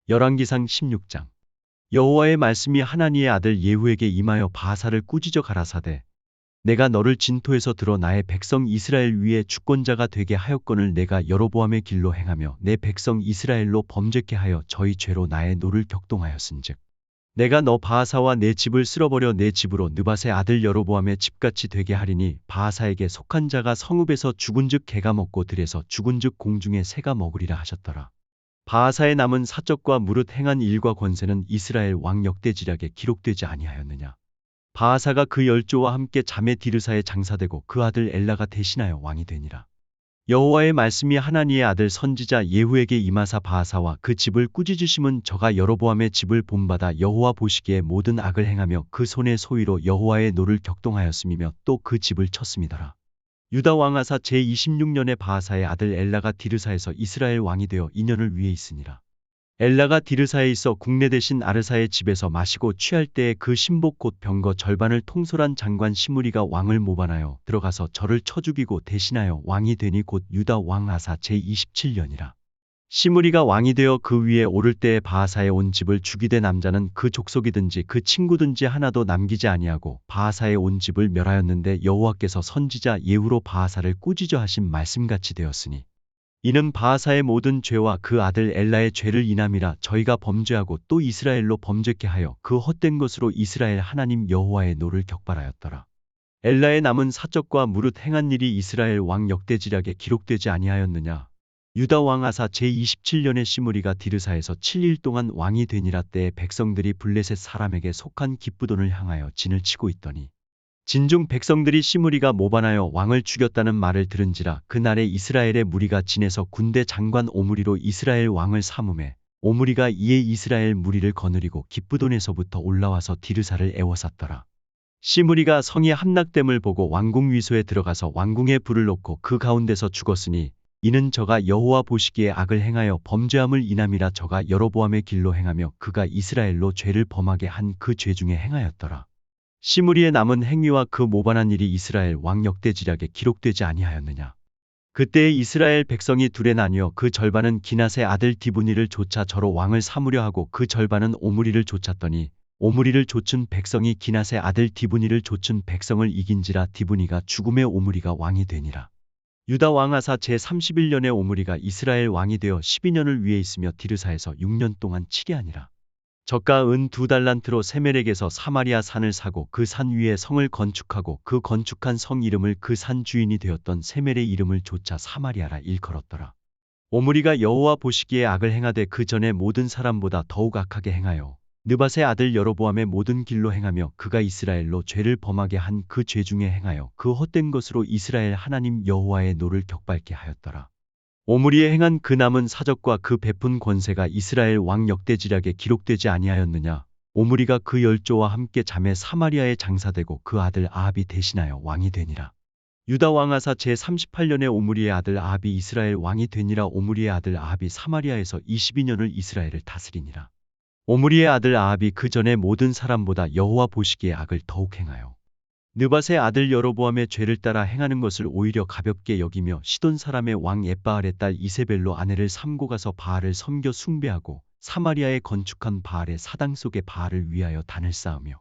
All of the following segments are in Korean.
열왕기상 16장. 여호와의 말씀이 하나니의 아들 예후에게 임하여 바하사를 꾸짖어 가라사대 내가 너를 진토에서 들어 나의 백성 이스라엘 위에 주권자가 되게 하였거늘 내가 여로보암의 길로 행하며 내 백성 이스라엘로 범죄케 하여 저희 죄로 나의 노를 격동하였은즉 내가 너 바하사와 내 집을 쓸어버려 내 집으로 느밧의 아들 여로보암의 집같이 되게 하리니 바하사에게 속한 자가 성읍에서 죽은즉 개가 먹고 들에서 죽은즉 공중에 새가 먹으리라 하셨더라. 바하사의 남은 사적과 무릇 행한 일과 권세는 이스라엘 왕 역대지략에 기록되지 아니하였느냐. 바하사가 그 열조와 함께 자매 디르사에 장사되고 그 아들 엘라가 대신하여 왕이 되니라. 여호와의 말씀이 하나니의 아들 선지자 예후에게 임하사 바하사와 그 집을 꾸짖으심은 저가 여로보암의 집을 본받아 여호와 보시기에 모든 악을 행하며 그 손의 소위로 여호와의 노를 격동하였음이며 또 그 집을 쳤음이더라. 유다 왕 아사 제26년에 바하사의 아들 엘라가 디르사에서 이스라엘 왕이 되어 2년을 위에 있으니라. 엘라가 디르사에 있어 국내 대신 아르사의 집에서 마시고 취할 때에 그 신복 곧 병거 절반을 통솔한 장관 시므리가 왕을 모반하여 들어가서 저를 쳐 죽이고 대신하여 왕이 되니 곧 유다 왕 아사 제27년이라. 시므리가 왕이 되어 그 위에 오를 때에 바하사에 온 집을 죽이되 남자는 그 족속이든지 그 친구든지 하나도 남기지 아니하고 바하사에 온 집을 멸하였는데 여호와께서 선지자 예후로 바하사를 꾸짖어 하신 말씀같이 되었으니 이는 바하사의 모든 죄와 그 아들 엘라의 죄를 인함이라. 저희가 범죄하고 또 이스라엘로 범죄케 하여 그 헛된 것으로 이스라엘 하나님 여호와의 노를 격발하였더라. 엘라의 남은 사적과 무릇 행한 일이 이스라엘 왕 역대지략에 기록되지 아니하였느냐. 유다 왕 아사 제27년에 시므리가 디르사에서 7일 동안 왕이 되니라. 때에 백성들이 블레셋 사람에게 속한 기브돈을 향하여 진을 치고 있더니 진중 백성들이 시므리가 모반하여 왕을 죽였다는 말을 들은지라. 그날에 이스라엘의 무리가 진에서 군대 장관 오므리로 이스라엘 왕을 삼음해 오므리가 이에 이스라엘 무리를 거느리고 기브돈에서부터 올라와서 디르사를 에워쌌더라. 시므리가 성이 함락됨을 보고 왕궁 위소에 들어가서 왕궁에 불을 놓고 그 가운데서 죽었으니 이는 저가 여호와 보시기에 악을 행하여 범죄함을 인함이라. 저가 여로보암의 길로 행하며 그가 이스라엘로 죄를 범하게 한 그 죄 중에 행하였더라. 시므리의 남은 행위와 그 모반한 일이 이스라엘 왕 역대지략에 기록되지 아니하였느냐. 그때에 이스라엘 백성이 둘에 나뉘어 그 절반은 기낫의 아들 디브니를 쫓아 저로 왕을 삼으려 하고 그 절반은 오므리를 쫓았더니 오므리를 쫓은 백성이 기낫의 아들 디브니를 쫓은 백성을 이긴지라. 디브니가 죽음에 오므리가 왕이 되니라. 유다 왕 아사 제31년에 오므리가 이스라엘 왕이 되어 12년을 위에 있으며 디르사에서 6년 동안 치리하니라. 저가 은 2달란트로 세멜에게서 사마리아 산을 사고 그 산 위에 성을 건축하고 그 건축한 성 이름을 그 산 주인이 되었던 세멜의 이름을 조차 사마리아라 일컬었더라. 오므리가 여호와 보시기에 악을 행하되 그 전에 모든 사람보다 더욱 악하게 행하여 느밧의 아들 여로보암의 모든 길로 행하며 그가 이스라엘로 죄를 범하게 한 그 죄 중에 행하여 그 헛된 것으로 이스라엘 하나님 여호와의 노를 격발케 하였더라. 오므리의 행한 그 남은 사적과 그 베푼 권세가 이스라엘 왕 역대지략에 기록되지 아니하였느냐. 오므리가 그 열조와 함께 자매 사마리아에 장사되고 그 아들 아합이 대신하여 왕이 되니라. 유다 왕 아사 제38년에 오므리의 아들 아합이 이스라엘 왕이 되니라. 오므리의 아들 아합이 사마리아에서 22년을 이스라엘을 다스리니라. 오므리의 아들 아합이 그 전에 모든 사람보다 여호와 보시기에 악을 더욱 행하여 느밧의 아들 여로보암의 죄를 따라 행하는 것을 오히려 가볍게 여기며 시돈 사람의 왕 엣바알의 딸 이세벨로 아내를 삼고 가서 바알을 섬겨 숭배하고 사마리아에 건축한 바알의 사당 속에 바알을 위하여 단을 쌓으며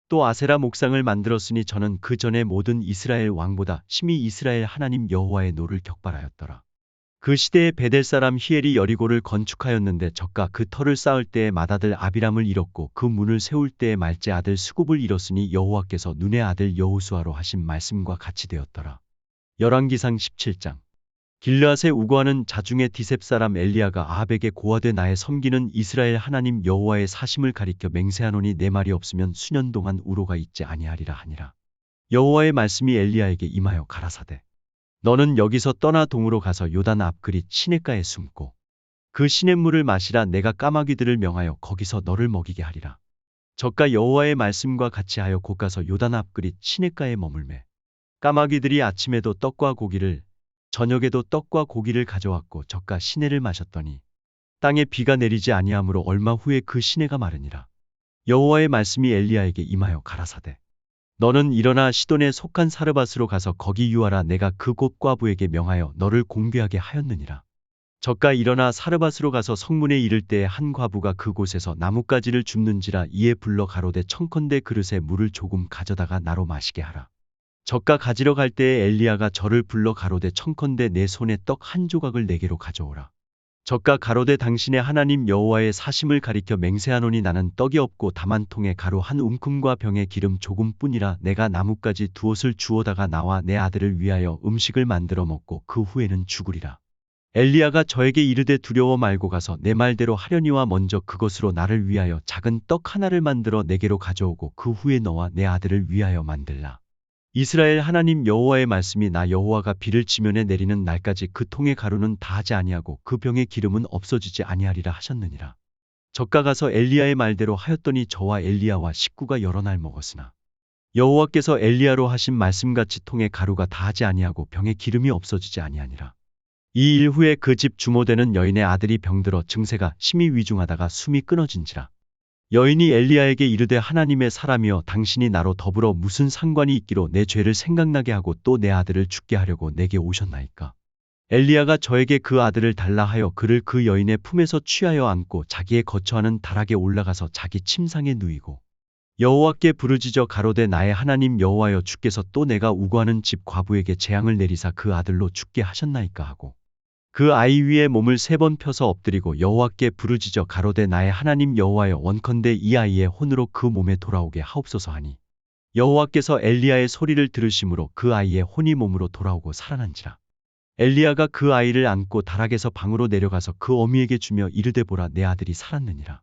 또 아세라 목상을 만들었으니 저는 그 전에 모든 이스라엘 왕보다 심히 이스라엘 하나님 여호와의 노를 격발하였더라. 그 시대에 베델 사람 히엘이 여리고를 건축하였는데 저가 그 터를 쌓을 때에 맏아들 아비람을 잃었고 그 문을 세울 때에 말제 아들 스굽을 잃었으니 여호와께서 눈의 아들 여호수아로 하신 말씀과 같이 되었더라. 열왕기상 17장. 길르앗에 우거하는 자중의 디셉 사람 엘리야가 아합에게 고하되 나의 섬기는 이스라엘 하나님 여호와의 사심을 가리켜 맹세하노니 내 말이 없으면 수년 동안 우로가 있지 아니하리라 하니라. 여호와의 말씀이 엘리야에게 임하여 가라사대 너는 여기서 떠나 동으로 가서 요단 앞그리 시냇가에 숨고 그 시냇물을 마시라. 내가 까마귀들을 명하여 거기서 너를 먹이게 하리라. 저가 여호와의 말씀과 같이 하여 곧 가서 요단 앞그리 시냇가에 머물매 까마귀들이 아침에도 떡과 고기를 저녁에도 떡과 고기를 가져왔고 저가 시내를 마셨더니 땅에 비가 내리지 아니하므로 얼마 후에 그 시내가 마르니라. 여호와의 말씀이 엘리야에게 임하여 가라사대 너는 일어나 시돈에 속한 사르밧으로 가서 거기 유하라. 내가 그 곳 과부에게 명하여 너를 공개하게 하였느니라. 저가 일어나 사르밧으로 가서 성문에 이를 때에 한 과부가 그곳에서 나뭇가지를 줍는지라 이에 불러 가로되 청컨대 그릇에 물을 조금 가져다가 나로 마시게 하라. 저가 가지러 갈 때에 엘리야가 저를 불러 가로되 청컨대 내 손에 떡 한 조각을 내게로 가져오라. 저가 가로되 당신의 하나님 여호와의 사심을 가리켜 맹세하노니 나는 떡이 없고 다만 통에 가루 한 움큼과 병에 기름 조금뿐이라. 내가 나뭇가지 두옷을 주워다가 나와 내 아들을 위하여 음식을 만들어 먹고 그 후에는 죽으리라. 엘리야가 저에게 이르되 두려워 말고 가서 내 말대로 하려니와 먼저 그것으로 나를 위하여 작은 떡 하나를 만들어 내게로 가져오고 그 후에 너와 내 아들을 위하여 만들라. 이스라엘 하나님 여호와의 말씀이 나 여호와가 비를 지면에 내리는 날까지 그 통의 가루는 다하지 아니하고 그 병의 기름은 없어지지 아니하리라 하셨느니라. 저가 가서 엘리야의 말대로 하였더니 저와 엘리야와 식구가 여러 날 먹었으나 여호와께서 엘리야로 하신 말씀같이 통의 가루가 다하지 아니하고 병의 기름이 없어지지 아니하니라. 이 일 후에 그 집 주모되는 여인의 아들이 병들어 증세가 심히 위중하다가 숨이 끊어진지라. 여인이 엘리야에게 이르되 하나님의 사람이여 당신이 나로 더불어 무슨 상관이 있기로 내 죄를 생각나게 하고 또 내 아들을 죽게 하려고 내게 오셨나이까. 엘리야가 저에게 그 아들을 달라 하여 그를 그 여인의 품에서 취하여 안고 자기의 거처하는 다락에 올라가서 자기 침상에 누이고 여호와께 부르짖어 가로되 나의 하나님 여호와여 주께서 또 내가 우거하는 집 과부에게 재앙을 내리사 그 아들로 죽게 하셨나이까 하고 그 아이 위에 몸을 3번 펴서 엎드리고 여호와께 부르짖어 가로되 나의 하나님 여호와여 원컨대 이 아이의 혼으로 그 몸에 돌아오게 하옵소서 하니 여호와께서 엘리야의 소리를 들으심으로 그 아이의 혼이 몸으로 돌아오고 살아난지라. 엘리야가 그 아이를 안고 다락에서 방으로 내려가서 그 어미에게 주며 이르되 보라 내 아들이 살았느니라.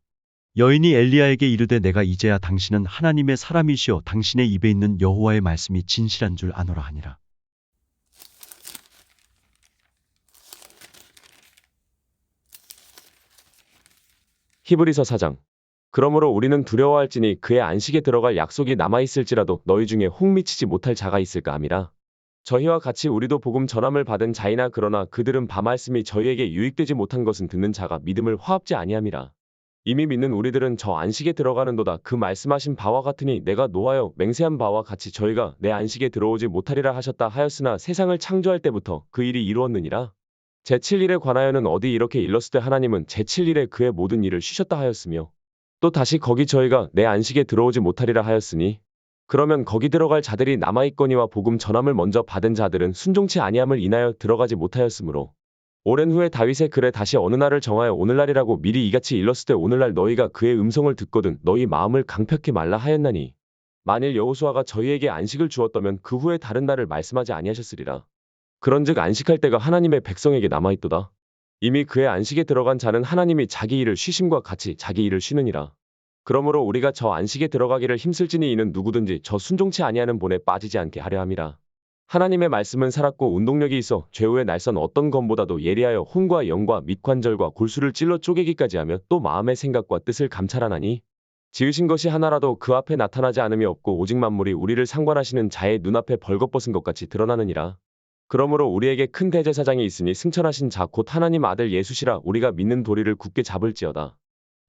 여인이 엘리야에게 이르되 내가 이제야 당신은 하나님의 사람이시오 당신의 입에 있는 여호와의 말씀이 진실한 줄 아노라 하니라. 히브리서 4장. 그러므로 우리는 두려워할지니 그의 안식에 들어갈 약속이 남아있을지라도 너희 중에 혹 미치지 못할 자가 있을까 함이라. 저희와 같이 우리도 복음 전함을 받은 자이나 그러나 그들은 바 말씀이 저희에게 유익되지 못한 것은 듣는 자가 믿음을 화합지 아니함이라. 이미 믿는 우리들은 저 안식에 들어가는도다. 그 말씀하신 바와 같으니 내가 노하여 맹세한 바와 같이 저희가 내 안식에 들어오지 못하리라 하셨다 하였으나 세상을 창조할 때부터 그 일이 이루었느니라. 제7일에 관하여는 어디 이렇게 일렀으되 하나님은 제7일에 그의 모든 일을 쉬셨다 하였으며 또 다시 거기 저희가 내 안식에 들어오지 못하리라 하였으니 그러면 거기 들어갈 자들이 남아있거니와 복음 전함을 먼저 받은 자들은 순종치 아니함을 인하여 들어가지 못하였으므로 오랜 후에 다윗의 글에 다시 어느 날을 정하여 오늘날이라고 미리 이같이 일렀으되 오늘날 너희가 그의 음성을 듣거든 너희 마음을 강팍히 말라 하였나니 만일 여호수아가 저희에게 안식을 주었다면 그 후에 다른 날을 말씀하지 아니하셨으리라. 그런즉 안식할 때가 하나님의 백성에게 남아있도다. 이미 그의 안식에 들어간 자는 하나님이 자기 일을 쉬심과 같이 자기 일을 쉬느니라. 그러므로 우리가 저 안식에 들어가기를 힘쓸지니 이는 누구든지 저 순종치 아니하는 본에 빠지지 않게 하려 함이라. 하나님의 말씀은 살았고 운동력이 있어 최후의 날선 어떤 검보다도 예리하여 혼과 영과 및 관절과 골수를 찔러 쪼개기까지 하며 또 마음의 생각과 뜻을 감찰하나니 지으신 것이 하나라도 그 앞에 나타나지 않음이 없고 오직 만물이 우리를 상관하시는 자의 눈앞에 벌거벗은 것 같이 드러나느니라. 그러므로 우리에게 큰 대제사장이 있으니 승천하신 자 곧 하나님 아들 예수시라. 우리가 믿는 도리를 굳게 잡을지어다.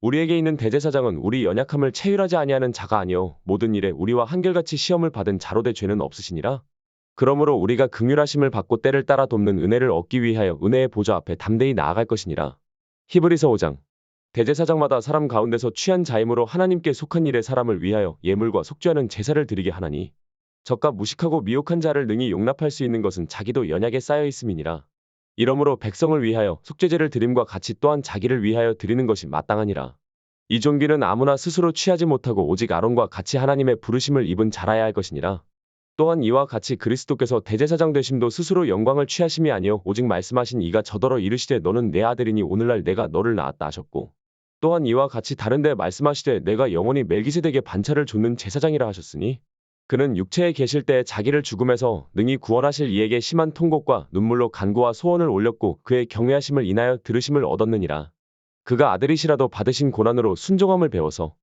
우리에게 있는 대제사장은 우리 연약함을 체휼하지 아니하는 자가 아니요 모든 일에 우리와 한결같이 시험을 받은 자로되 죄는 없으시니라. 그러므로 우리가 긍휼하심을 받고 때를 따라 돕는 은혜를 얻기 위하여 은혜의 보좌 앞에 담대히 나아갈 것이니라. 히브리서 5장. 대제사장마다 사람 가운데서 취한 자임으로 하나님께 속한 일에 사람을 위하여 예물과 속죄하는 제사를 드리게 하나니 적과 무식하고 미혹한 자를 능히 용납할 수 있는 것은 자기도 연약에 쌓여 있음이니라. 이러므로 백성을 위하여 속죄제를 드림과 같이 또한 자기를 위하여 드리는 것이 마땅하니라. 이 종기는 아무나 스스로 취하지 못하고 오직 아론과 같이 하나님의 부르심을 입은 자라야 할 것이니라. 또한 이와 같이 그리스도께서 대제사장 되심도 스스로 영광을 취하심이 아니요 오직 말씀하신 이가 저더러 이르시되 너는 내 아들이니 오늘날 내가 너를 낳았다 하셨고 또한 이와 같이 다른데 말씀하시되 내가 영원히 멜기세덱의 반차를 좇는 제사장이라 하셨으니 그는 육체에 계실 때 자기를 죽음에서 능히 구원하실 이에게 심한 통곡과 눈물로 간구와 소원을 올렸고 그의 경외하심을 인하여 들으심을 얻었느니라. 그가 아들이시라도 받으신 고난으로 순종함을 배워서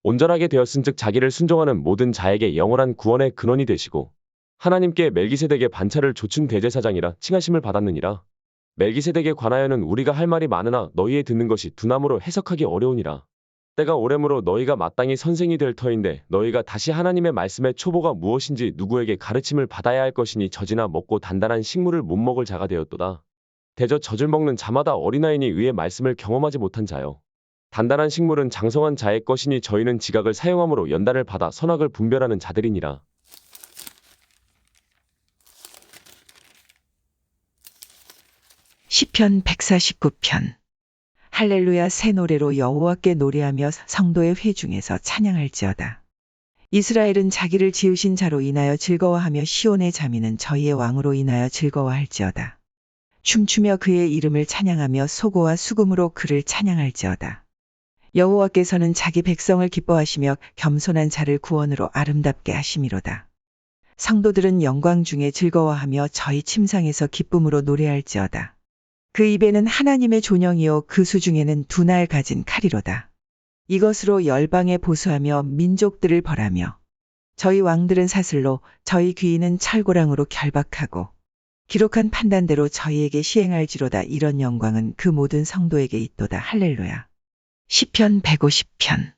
온전하게 되었은즉 자기를 순종하는 모든 자에게 영원한 구원의 근원이 되시고 하나님께 멜기세덱의 반차를 좇은 대제사장이라 칭하심을 받았느니라. 멜기세덱에 관하여는 우리가 할 말이 많으나 너희의 듣는 것이 두나무로 해석하기 어려우니라. 때가 오래므로 너희가 마땅히 선생이 될 터인데 너희가 다시 하나님의 말씀의 초보가 무엇인지 누구에게 가르침을 받아야 할 것이니 젖이나 먹고 단단한 식물을 못 먹을 자가 되었도다. 대저 젖을 먹는 자마다 어린아이니 의의 말씀을 경험하지 못한 자요. 단단한 식물은 장성한 자의 것이니 저희는 지각을 사용함으로 연단을 받아 선악을 분별하는 자들이니라. 시편 149편. 할렐루야. 새 노래로 여호와께 노래하며 성도의 회중에서 찬양할지어다. 이스라엘은 자기를 지으신 자로 인하여 즐거워하며 시온의 자민은 저희의 왕으로 인하여 즐거워할지어다. 춤추며 그의 이름을 찬양하며 소고와 수금으로 그를 찬양할지어다. 여호와께서는 자기 백성을 기뻐하시며 겸손한 자를 구원으로 아름답게 하심이로다. 성도들은 영광 중에 즐거워하며 저희 침상에서 기쁨으로 노래할지어다. 그 입에는 하나님의 존영이요 그 수중에는 두 날 가진 칼이로다. 이것으로 열방에 보수하며 민족들을 벌하며 저희 왕들은 사슬로 저희 귀인은 철고랑으로 결박하고 기록한 판단대로 저희에게 시행할지로다. 이런 영광은 그 모든 성도에게 있도다. 할렐루야. 시편 150편.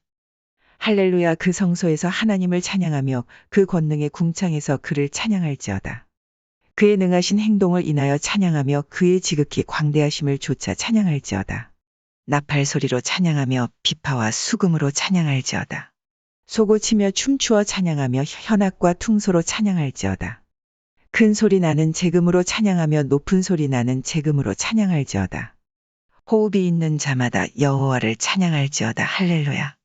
할렐루야. 그 성소에서 하나님을 찬양하며 그 권능의 궁창에서 그를 찬양할지어다. 그의 능하신 행동을 인하여 찬양하며 그의 지극히 광대하심을 조차 찬양할지어다. 나팔 소리로 찬양하며 비파와 수금으로 찬양할지어다. 소고치며 춤추어 찬양하며 현악과 퉁소로 찬양할지어다. 큰 소리 나는 재금으로 찬양하며 높은 소리 나는 재금으로 찬양할지어다. 호흡이 있는 자마다 여호와를 찬양할지어다. 할렐루야.